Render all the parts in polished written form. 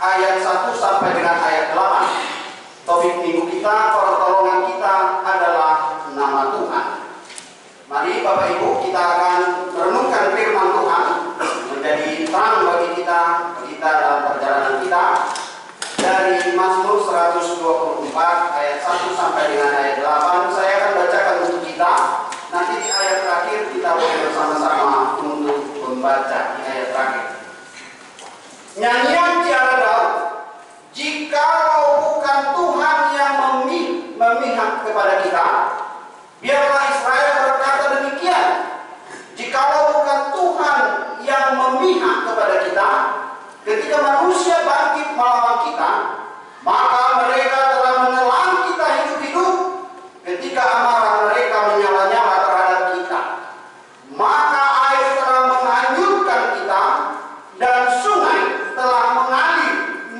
ayat 1 sampai dengan ayat 8. Topik minggu kita, pertolongan kita adalah nama Tuhan. Mari Bapak Ibu, kita akan merenungkan firman Tuhan menjadi terang bagi kita dalam perjalanan kita dari Mazmur 124 ayat 1 sampai dengan ayat 8. Saya akan bacakan untuk kita. Nanti di ayat terakhir kita boleh bersama-sama untuk membaca di ayat terakhir. Nyanyian Tiara Daud. Jikalau bukan Tuhan yang memihak kepada kita, biarlah Israel berkata demikian. Jikalau bukan Tuhan yang memihak kepada kita, ketika manusia bangkit melawan kita, maka mereka telah menelan kita hidup-hidup. Ketika amarah mereka menyala-nyala terhadap kita, maka air telah menghanyutkan kita, dan sungai telah mengalir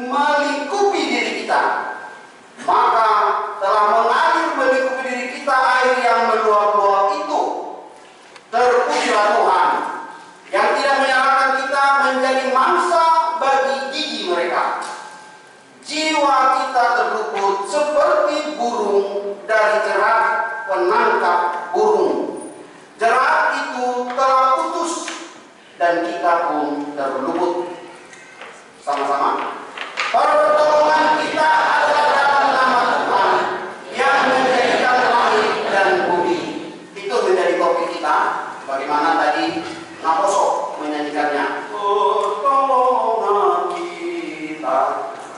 melingkupi diri kita. Maka telah mengalir melingkupi diri kita air yang meluap-luap itu. Terpujilah Tuhan yang tidak menyalahkan kita menjadi mangsa bagi gigi mereka. Jiwa kita terluput seperti burung dari jerat penangkap burung. Jerat itu telah putus dan kita pun terluput. Sama-sama. Pertolongan kita adalah dalam nama Tuhan yang menjadikan langit dan bumi. Itu menjadi topik kita. Bagaimana tadi Naposo menyanyikannya. Pertolongan kita.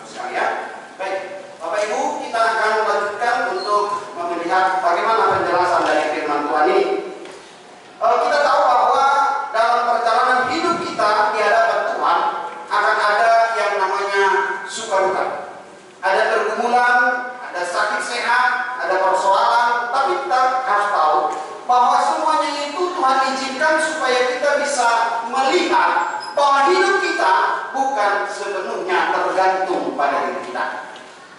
Sekalian. Baik, Bapak Ibu, kita akan melanjutkan untuk melihat bagaimana penjelasan dari firman Tuhan ini. Kita tahu bahwa dalam perjalanan hidup kita di hadapan Tuhan akan ada yang namanya suka duka. Ada pergumulan, ada sakit sehat, ada persoalan, tapi kita harus tahu bahwa semuanya itu Tuhan izinkan supaya kita bisa melihat bahwa hidup kita bukan sepenuhnya tergantung pada diri kita.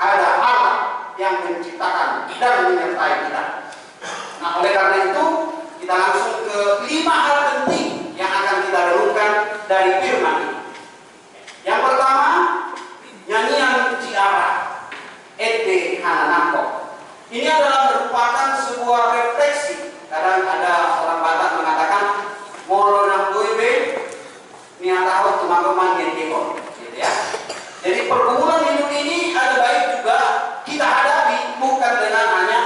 Ada Allah yang menciptakan dan menyertai kita. Nah, oleh karena itu kita langsung ke 5 hal penting yang akan kita renungkan dari firman ini. Yang pertama, nyanyian Tiara Ede Hananako. Ini adalah merupakan sebuah refleksi. Kadang ada orang Batak mengatakan molo nang doibe niatahot teman-teman gitu ya. Jadi pergumulan hidup ini ada baik juga kita hadapi, bukan dengan hanya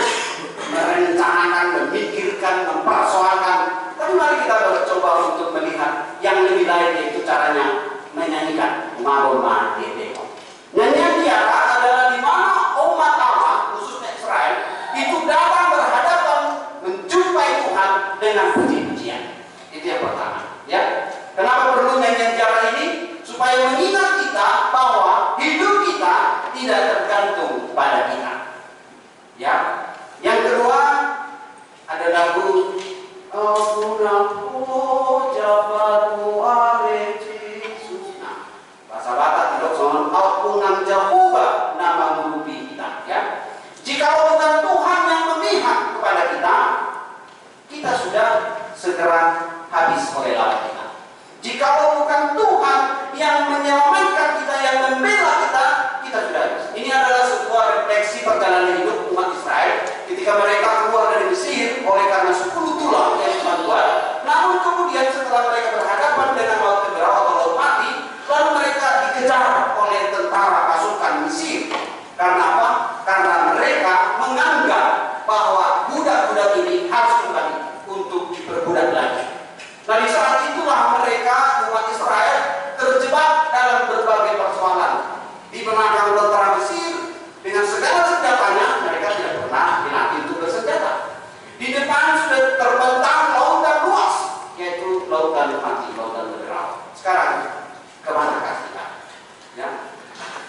merencanakan, memikirkan, mempersoalkan, tapi mari kita mencoba untuk melihat yang lebih lain, yaitu caranya menyanyikan Maroma Dedeko. Nyanyian Tiara adalah di mana umat Allah, khususnya Israel, itu datang berhadapan menjumpai Tuhan dengan puji-pujian. Itu yang pertama. Ya, kenapa perlu nyanyian Tiara ini? Supaya mengingat kita bahwa hidup kita tidak tergantung pada kita. Ya, yang kedua ada lagu Aku naku jabatmu areci susna. Bahasa Batak tidak soal aku nang Jehovah nama murupi kita. Ya, jika bukan Tuhan yang memihak kepada kita, kita sudah segera habis oleh lawan kita. Jika bukan Tuhan yang menyelamatkan kita, yang membela kita, kita sudah habis. Ini adalah sebuah refleksi perjalanan hidup umat Israel ketika mereka keluar dari Mesir oleh karena 10 tulah yang Tuhan buat. Namun kemudian setelah mereka berhadapan dengan laut Teberau atau laut mati, lalu mereka dikejar oleh tentara pasukan Mesir. Karena apa? Karena mereka menganggap bahwa budak-budak ini harus kembali untuk diperbudak lagi. Nah, di saat itulah mereka, umat Israel, terjebak dalam berbagai persoalan. Di belakang tentara Mesir dengan segala senjatanya, mereka tidak pernah dilatih untuk bersenjata. Di depan sudah terbentang lautan luas, yaitu lautan mati, lautan Teberau. Sekarang kemanakah kita? Ya,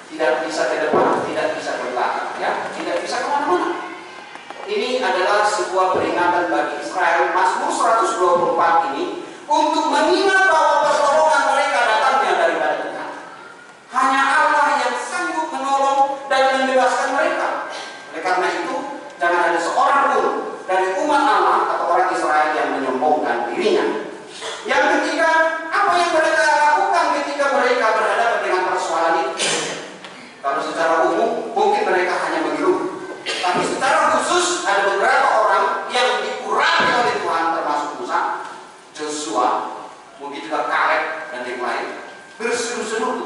tidak bisa ke depan, tidak bisa ke belakang, ya, tidak bisa kemana-mana. Ini adalah sebuah peringatan bagi Israel. Mazmur 124 ini untuk mengingat bahwa pertolongan mereka datangnya daripada Tuhan. Hanya Allah yang sanggup menolong dan membebaskan mereka. Oleh karena itu, jangan ada seorang pun dari umat Allah atau orang Israel yang menyombongkan dirinya. Yang ketiga, apa yang mereka lakukan ketika mereka berhadapan dengan persoalan itu?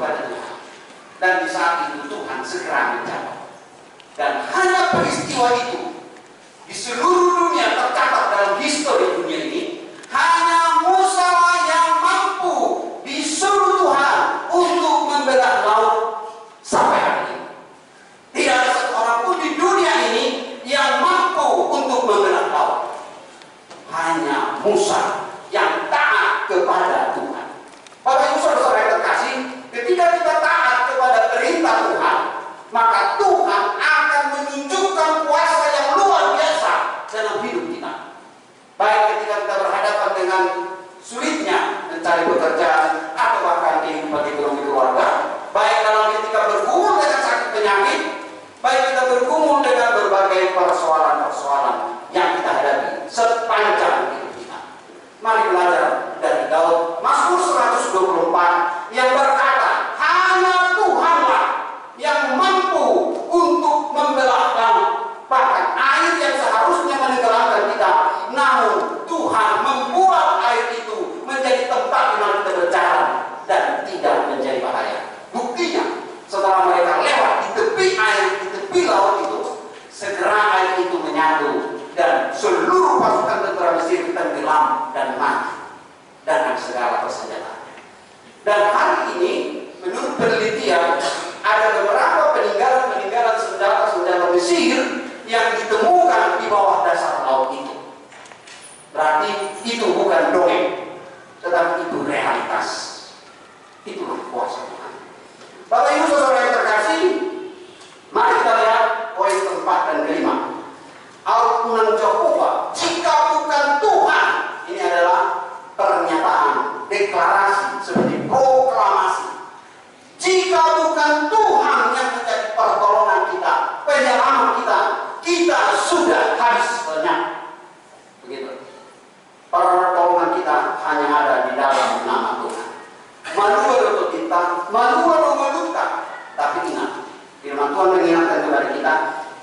kepada Tuhan. Dan di saat itu Tuhan segera menjawab. Dan hanya peristiwa itu di seluruh dunia tercatat dalam histori dunia ini, hanya Musa yang mampu disuruh Tuhan untuk membelah laut sampai hari ini. Tidak ada seorang pun di dunia ini yang mampu untuk membelah laut. Hanya Musa yang taat kepada Tuhan. Bapak Ibu Saudara yang terkasih, ketika kita taat kepada perintah Tuhan, maka Tuhan akan menunjukkan kuasa yang luar biasa dalam hidup kita. Baik ketika kita berhadapan dengan sulitnya mencari pekerjaan atau bahkan kehidupan ekonomi keluarga, baik dalam ketika bergumul dengan sakit penyakit, baik kita bergumul dengan berbagai persoalan-persoalan yang kita hadapi sepanjang hidup kita. Mari belajar dari Daud, Mazmur 124 yang berkata, hanya Tuhanlah yang mampu untuk membelah laut. Bahkan air yang seharusnya menenggelamkan kita, namun Tuhan membuat air itu menjadi tempat di mana kita berjalan dan tidak menjadi bahaya. Buktinya, setelah mereka lewat di tepi air, di tepi laut itu, segera air itu menyatu dan seluruh pasukan tentara Mesir tenggelam dan mati dengan segala persenjataan. Dan hari ini, menurut penelitian, ada beberapa peninggalan senjata Mesir yang ditemukan di bawah dasar laut itu. Berarti itu bukan dongeng, tetapi itu realitas. Itulah kuasa Tuhan. Bapak Ibu Saudara yang terkasih, mari kita lihat poin keempat dan kelima. Al-Quran Jehovah, jika bukan Tuhan, ini adalah pernyataan, deklarasi, seperti proklamasi. Jika bukan Tuhan yang menjadi pertolongan kita, penyelamat kita, kita sudah habis banyak. Begitu. Pertolongan kita hanya ada di dalam nama Tuhan. Manual untuk kita, manual meluka. Tapi ingat, firman Tuhan mengingatkan kepada kita,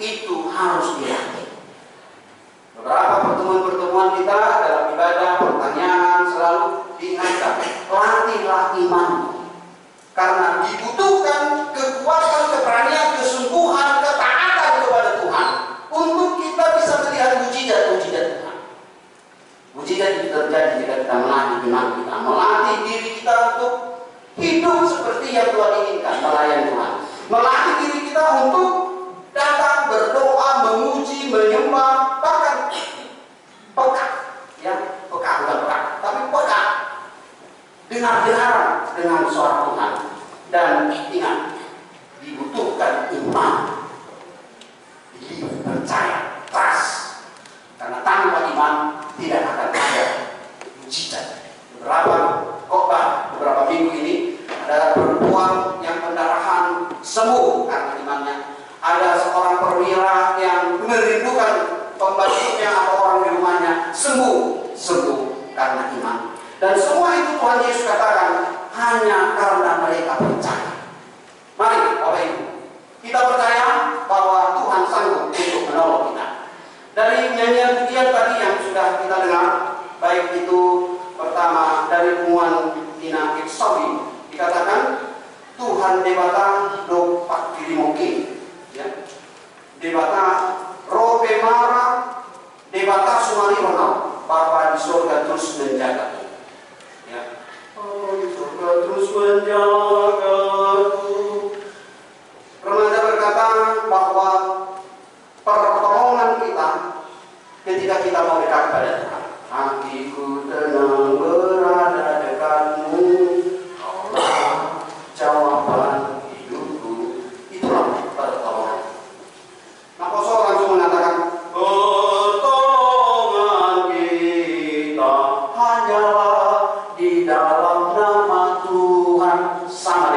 itu harus dilatih. Beberapa pertemuan-pertemuan kita dalam ibadah, pertanyaan selalu diingatkan, latihlah imanmu. Karena dibutuhkan kekuatan, keberanian, kesungguhan, ketaatan kepada Tuhan untuk kita bisa melihat mujizat-mujizat Tuhan. Mujizat itu terjadi jika kita melatih iman kita, melatih diri kita untuk hidup seperti yang Tuhan inginkan, melayani Tuhan. Melatih diri kita untuk datang berdoa, memuji, menyembah, bahkan peka, ya, peka bukan peka, tapi peka, dengar-dengaran dengan suara Tuhan. Dan ingat, dibutuhkan iman, percaya, trust. Karena tanpa iman tidak akan ada mujizat. Beberapa khotbah beberapa minggu ini ada perempuan yang pendarahan sembuh karena imannya. Ada seorang perwira yang merindukan pembantunya atau orang di rumahnya sembuh karena iman. Dan semua itu Tuhan Yesus katakan hanya karena mereka percaya. Mari Bapak Ibu, kita percaya bahwa Tuhan sanggup untuk menolong kita. Dari nyanyian pujian tadi yang sudah kita dengar, baik itu pertama dari Muan Tina Iksawi, dikatakan Tuhan debata do pak kirimoke, ya. Debata robe mara, debata sumali ronau, Bapa di surga terus menjaga. Ya. Oh, di surga terus menjagaku. Remaja berkata bahwa pertolongan kita ketika kita mau dekat pada Tuhan. Hatiku tenang berada dekatmu, Kaulah jawaban hidupku. Itulah pertolongan. Nah, Rasul langsung mengatakan, pertolongan kita hanyalah di dalam nama Tuhan. Sama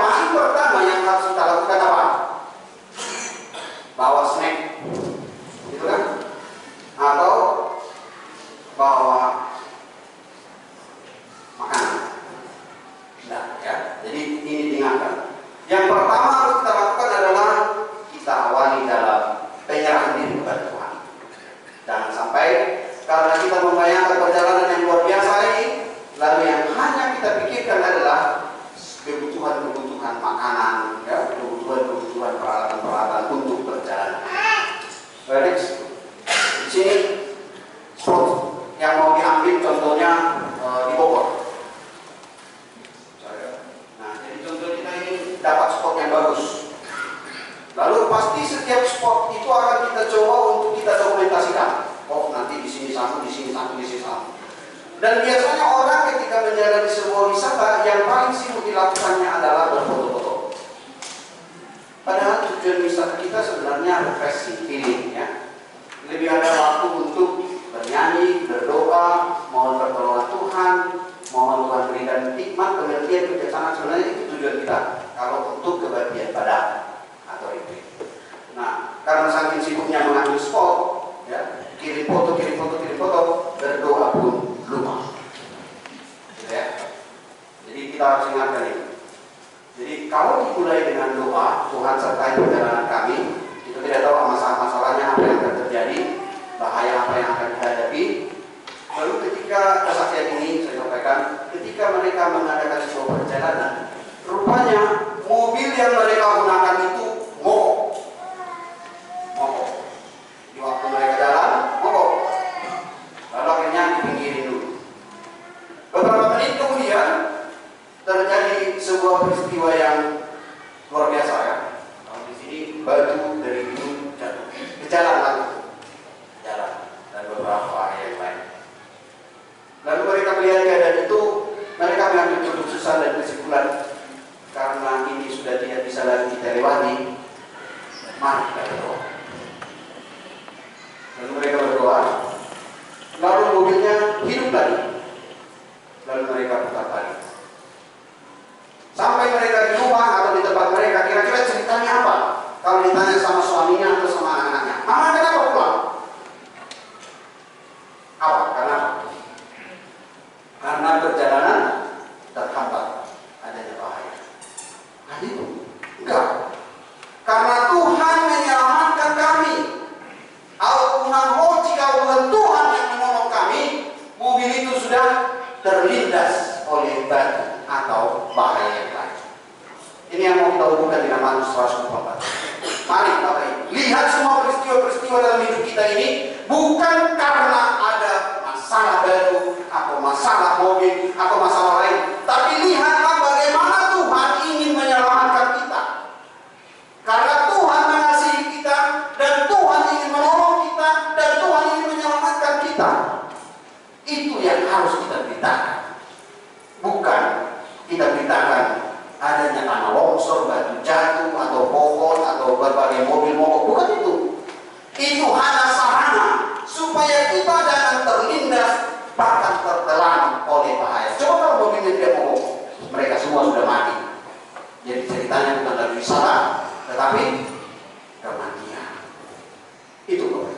paling pertama yang harus kita lakukan apa? Bawa snack, gitu kan? Atau bawa makanan. Nah, ya. Jadi ini diingatkan. Yang pertama harus kita lakukan adalah kita awali dalam penyerahan diri kepada Tuhan. Jangan sampai karena kita membayangkan perjalanan yang luar biasa ini, lalu yang hanya kita pikirkan adalah kebutuhan-kebutuhan makanan, ya, kebutuhan-kebutuhan peralatan-peralatan untuk berjalan. Baik, di sini spot yang mau diambil contohnya di Bogor. Nah, jadi contoh kita ini dapat spot yang bagus. Lalu pasti setiap spot itu akan kita coba untuk kita dokumentasikan. Oh, nanti di sini satu, di sini satu, di sini satu. Dan biasanya orang ketika menjalani sebuah wisata yang paling sibuk dilakukannya adalah berfoto-foto. Padahal tujuan wisata kita sebenarnya refreshing, healing, ya. Lebih ada waktu untuk bernyanyi, berdoa, mohon pertolongan Tuhan, mohon Tuhan berikan hikmat, pengertian, kebijaksanaan. Sebenarnya itu tujuan kita. Kalau untuk kebahagiaan badan atau retreat. Nah, karena saking sibuknya mengambil spot, ya, kirim foto, berdoa pun lupa. Gitu ya. Jadi kita harus ingatkan ini. Jadi kalau dimulai dengan doa, Tuhan sertai perjalanan kami, kita tidak tahu masalah-masalahnya apa yang akan terjadi, bahaya apa yang akan dihadapi. Lalu ketika kesaksian ini saya sampaikan, ketika mereka mengadakan sebuah perjalanan, rupanya mobil yang mereka gunakan itu mogok. Di waktu mereka jalan, mogok. Lalu akhirnya dipinggirin dulu. Beberapa menit kemudian terjadi sebuah peristiwa yang luar biasa, ya. Kalau di sini batu dari gunung jatuh ke jalan lalu, jalan dan beberapa yang lain. Lalu mereka melihat keadaan itu, mereka mengambil keputusan dan kesimpulan karena ini sudah tidak bisa lagi kita lewati. Mari kita berdoa. Lalu mereka berdoa. Lalu mobilnya hidup lagi. Lalu mereka putar balik. Sampai mereka di rumah atau di tempat mereka, kira-kira ceritanya apa? Kalau ditanya sama suaminya atau sama anak-anaknya, mama kenapa pulang? Apa? Karena perjalanan terhambat, adanya bahaya. Nah itu enggak. Karena Tuhan menyelamatkan kami. Kalau Tuhan yang menolong kami, mobil itu sudah terlindas oleh batu atau bahaya yang lain. Ini yang mau kita hubungkan dengan Matius 124. Mari Bapak Ibu, lihat semua peristiwa-peristiwa dalam hidup kita ini bukan karena ada masalah baru atau masalah mobil atau masalah lain, tapi lihatlah bagaimana Tuhan ingin menyelamatkan kita. Karena Tuhan mengasihi kita dan Tuhan ingin menolong kita dan Tuhan ingin menyelamatkan kita. Itu yang harus kita beritakan. Bukan kita beritakan adanya tanah longsor, batu jatuh, atau pohon, atau berbagai mobil mogok. Bukan itu. Itu hanya sarana supaya kita jangan terlindas bahkan tertelan oleh bahaya. Coba kalau mobilnya tidak mogok, mereka semua sudah mati. Jadi ceritanya bukan dari wisata, tetapi kematian. Itu Bapak.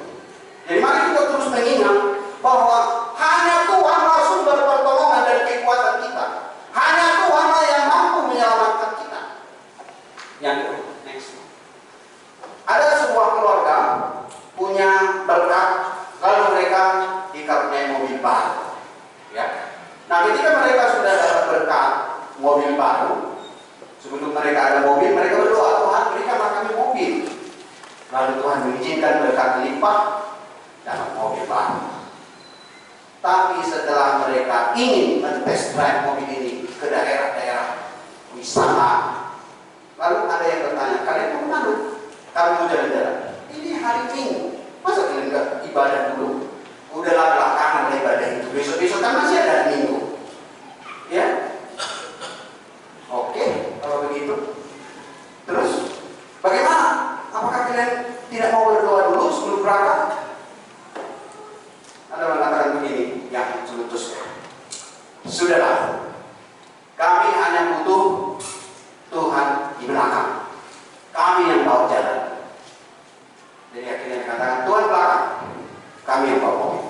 Jadi mari kita terus mengingat bahwa hanya Tuhanlah sumber pertolongan dan kekuatan kita. Hanya Tuhanlah yang mampu menyelamatkan kita. Yang kedua, next. Ada sebuah keluarga punya berkat, lalu mereka dikaruniai mobil baru. Ya. Nah, ketika mereka sudah dapat berkat mobil baru, sebelum mereka ada mobil, mereka berdoa, Tuhan berikanlah kami mobil. Lalu Tuhan mengizinkan berkat limpah dalam mobil baru. Tapi setelah mereka ingin men-test drive mobil ini ke daerah-daerah wisata, lalu ada yang bertanya, kalian mau kemana? Kami mau jalan-jalan. Ini hari Minggu, masa kalian nggak ibadah dulu? Udahlah belakangan ibadah itu, besok-besok kan masih ada Minggu. Ya? Oke, kalau begitu. Terus, bagaimana? Apakah kalian tidak mau berdoa dulu sebelum berangkat? Ada mengatakan begini, yang sudahlah, kami hanya butuh Tuhan di belakang. Kami yang bawa jalan. Jadi akhirnya dikatakan Tuhan belakang, kami yang bawa mobil.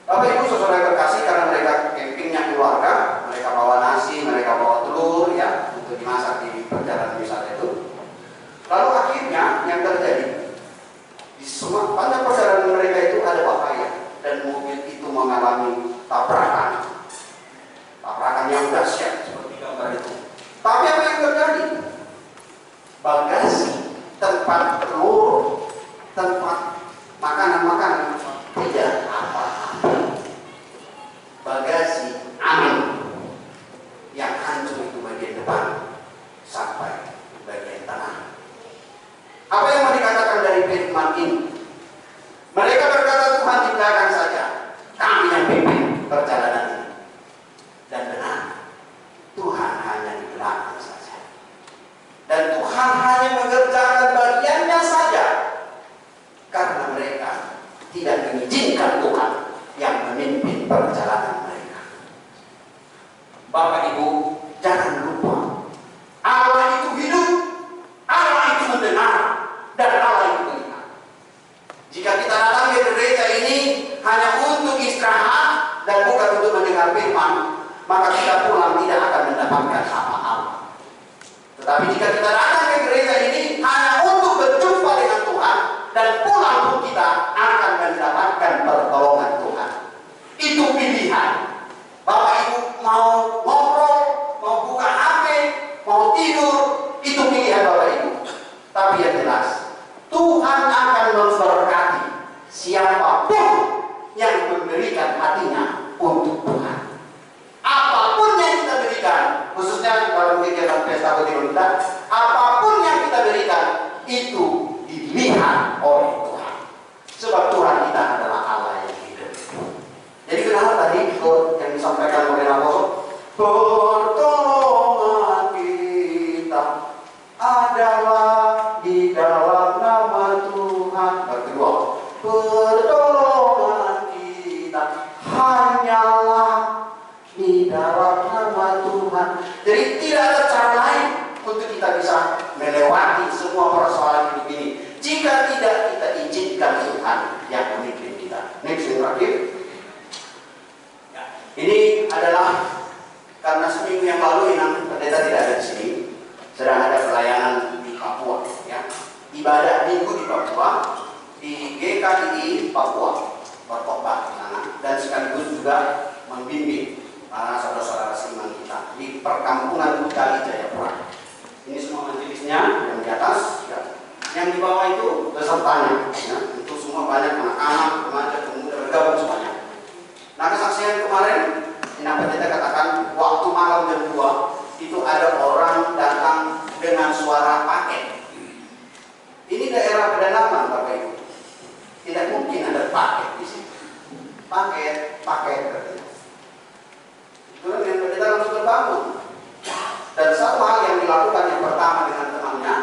Bapak Ibu saudara yang terkasih, karena mereka campingnya keluarga, mereka bawa nasi, mereka bawa telur ya untuk dimasak di perjalanan wisata itu. Lalu akhirnya yang terjadi di semua panjang perjalanan mereka itu ada bahaya dan mobil itu mengalami tabrakan yang dahsyat seperti gambar itu. Tapi apa yang terjadi? Bagasi, tempat telur, tempat makanan-makanan tidak apa-apa. Bagasi aman. Yang hancur itu bagian depan sampai bagian tengah. Apa yang mau dikatakan dari firman ini? Mereka berkata Tuhan di belakang saja, kami yang pimpin perjalanan ini. Dan benar, Tuhan hanya di belakang saja. Dan Tuhan hanya mengerjakan bagiannya saja. Karena mereka tidak mengizinkan Tuhan yang memimpin perjalanan mereka. Bapak Ibu, jangan lupa, Allah itu hidup, Allah itu mendengar, dan Allah itu melihat. Jika kita datang ke gereja ini hanya untuk istirahat dan bukan untuk mendengar firman, maka kita pulang tidak akan mendapatkan apa-apa. Tetapi jika kita datang ke gereja ini hanya untuk berjumpa dengan Tuhan dan pulang pun kita akan mendapatkan pertolongan Tuhan. Itu pilihan. Bapak Ibu mau ngobrol, mau buka HP, mau tidur, itu pilihan Bapak Ibu. Tapi yang jelas, Tuhan akan memberkati siapapun yang memberikan hatinya untuk Tuhan. Apapun yang kita berikan, khususnya dalam kegiatan pesta putih kita, apapun yang kita berikan itu dilihat oleh Tuhan. Sebab Tuhan kita adalah Allah yang hidup. Jadi kenapa tadi yang disampaikan oleh Apostol, pertolongan kita adalah di dalam nama Tuhan. Kedua, pertolongan kita hanyalah di dalam nama Tuhan. Jadi tidak ada cara lain untuk kita bisa melewati semua persoalan hidup ini jika tidak kita izinkan Tuhan yang memimpin kita. Next yang terakhir. Ya, ini adalah karena seminggu yang lalu Inang Pendeta tidak ada di sini, sedang ada pelayanan di Papua. Ya, ibadah minggu di Papua, di GKI Papua, berkhotbah di sana, dan sekaligus juga membimbing para saudara-saudara seiman kita di perkampungan Kali Jayapura. Ini semua majelisnya yang di atas, ya. Yang di bawah itu pesertanya, ya. Itu semua banyak anak-anak, remaja, pemuda bergabung semuanya. Nah, kesaksian kemarin, Inang Pendeta katakan waktu malam jam 2 itu ada orang datang dengan suara paket. Ini daerah pedalaman, Bapak Ibu. Tidak mungkin ada paket di sini. Paket. Itu yang Pendeta langsung terbangun. Dan satu hal yang dilakukan yang pertama dengan temannya,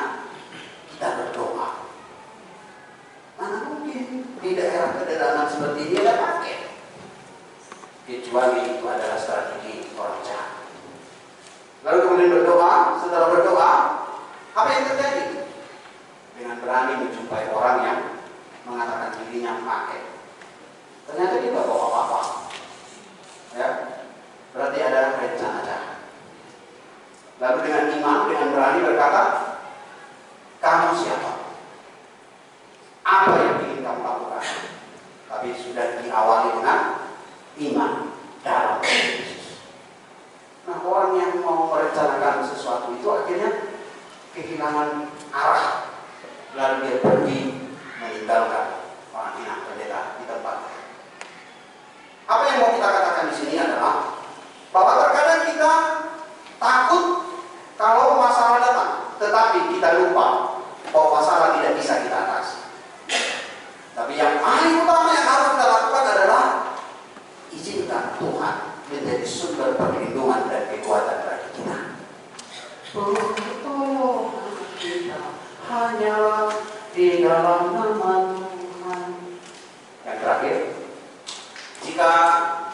kita berdoa. Mana mungkin di daerah pedalaman seperti ini ada paket? Kecuali itu adalah strategi orang jahat. Lalu kemudian berdoa, setelah berdoa, apa yang terjadi? Dengan berani menjumpai orang yang mengatakan dirinya paket. Ternyata dia tidak bawa apa-apa. Ya, berarti ada rencana jahat. Lalu dengan iman, dengan berani berkata, kamu siapa? Apa yang ingin kamu lakukan? Tapi sudah diawali dengan iman dalam Yesus. Nah, orang yang mau merencanakan sesuatu itu akhirnya kehilangan arah. Lalu dia pergi meninggalkan orang Inang Pendeta di tempat. Apa yang mau kita katakan di sini adalah bahwa terkadang kita takut kalau masalah datang, tetapi kita lupa bahwa masalah tidak bisa kita atasi. Tapi yang paling utama yang harus kita lakukan adalah izinkan Tuhan menjadi sumber perlindungan dan kekuatan bagi kita. Pertolongan kita hanyalah di dalam nama Tuhan. Yang terakhir, jika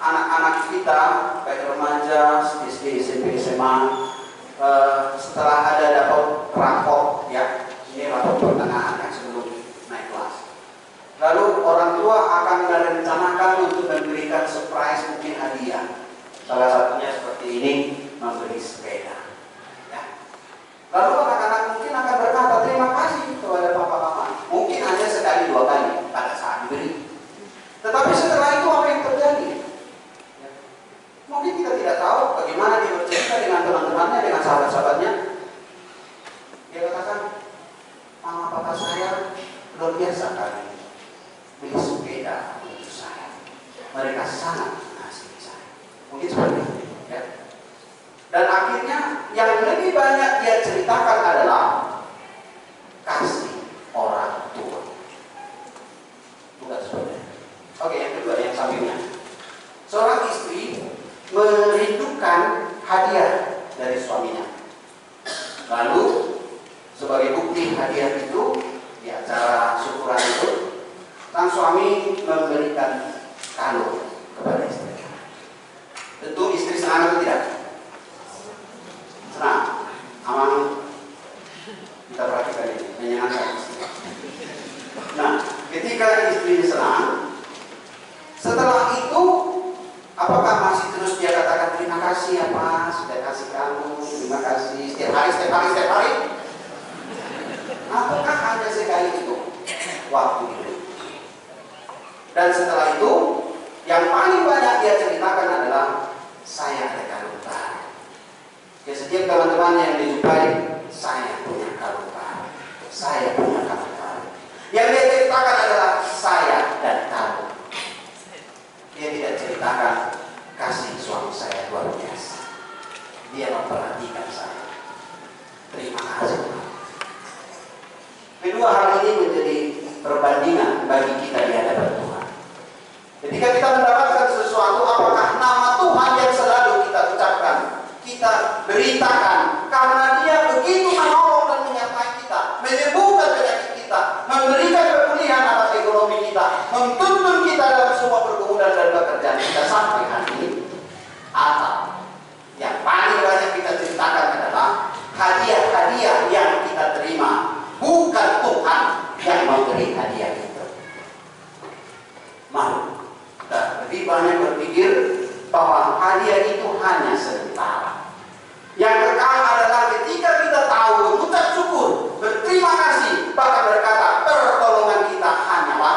anak-anak kita, baik remaja, SD, SMP, SMA, setelah ada dapat rapor, ya, ini rapor pertengahan yang sebelum naik kelas. Lalu orang tua akan merencanakan untuk memberikan surprise, mungkin hadiah. Salah satunya seperti ini, memberi sepeda. Ya. Lalu anak-anak mungkin akan berkata terima kasih kepada papa mama. Mungkin hanya sekali dua kali pada saat diberi. Tetapi setelah itu apa yang terjadi? Ya. Mungkin kita tidak tahu bagaimana dia bercerita dengan teman-temannya, dengan sahabat-sahabatnya. Dia katakan, mama papa saya luar biasa kali beli sepeda untuk saya. Mereka sangat mengasihi saya. Mungkin seperti itu, ya. Dan akhirnya yang lebih banyak dia ceritakan adalah kasih orang tua. Bukan sebenarnya. Oke, yang kedua, yang sampingnya. Seorang istri merindukan hadiah dari suaminya. Lalu sebagai bukti hadiah itu, di acara syukuran itu, sang suami memberikan kado kepada istri. Tentu istri senang atau tidak? Senang. Aman. Kita perhatikan ini, menyenangkan istri. Nah, ketika istri senang, setelah itu apakah masih terus dia katakan terima kasih ya Pak, sudah kasih kamu, terima kasih setiap hari? Apakah hanya sekali itu waktu itu? Dan setelah itu, yang paling banyak dia ceritakan adalah saya ada kalung baru. Ya, setiap teman-teman yang dijumpai, saya punya kalung baru. Saya punya kalung baru. Yang dia ceritakan adalah saya dan kamu. Dia tidak ceritakan kasih suami saya luar biasa. Dia memperhatikan saya. Terima kasih. Kedua hal ini menjadi perbandingan bagi kita di hadapan Tuhan. Ketika kita mendapatkan sesuatu, apakah nama Tuhan yang selalu kita ucapkan, kita beritakan, karena Dia begitu menolong dan menyertai kita, menyembuhkan penyakit kita, memberikan pemulihan atas ekonomi kita, menuntun kita dalam semua pergumulan dan pekerjaan kita sampai hari ini. Atau yang paling banyak kita ceritakan adalah hadiah-hadiah yang kita terima, bukan Tuhan yang memberi hadiah itu. Mari kita lebih banyak berpikir bahwa hadiah itu hanya sementara. Yang kekal adalah ketika kita tahu mengucap syukur, berterima kasih, bahkan berkata pertolongan kita hanyalah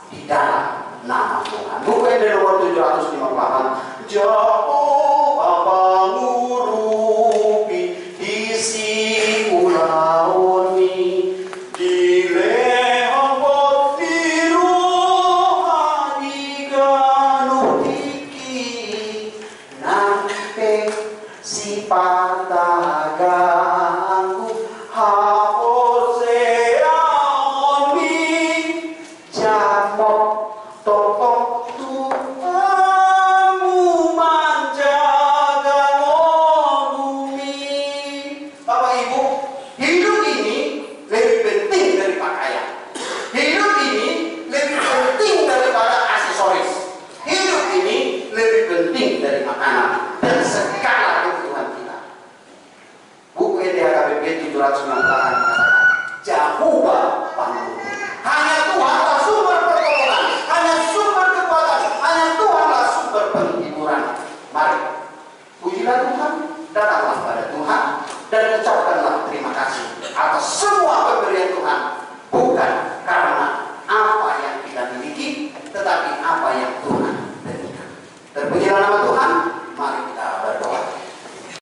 di dalam nama Tuhan. Buku yang nomor 758. Jauh Bapa ngurupi isi pulau ni di lehong potiru hadi ganuh iki nampe si pataganggu hapose aoni jamok tokok tuamu manjaga ngorumi. Bapak Ibu, hidup ini lebih penting dari pakaian. Hidup ini lebih penting daripada aksesoris. Hidup ini lebih penting dari makanan dan segala kebutuhan kita. Buku NDHKBP 790 mengatakan, Jehovah Panggul. Hanya Tuhanlah sumber pertolongan, hanya sumber kekuatan, hanya Tuhanlah sumber penghiburan. Mari, pujilah Tuhan, datanglah pada Tuhan, dan ucapkanlah terima kasih atas semua pemberian Tuhan. Bukan karena apa yang kita miliki, tetapi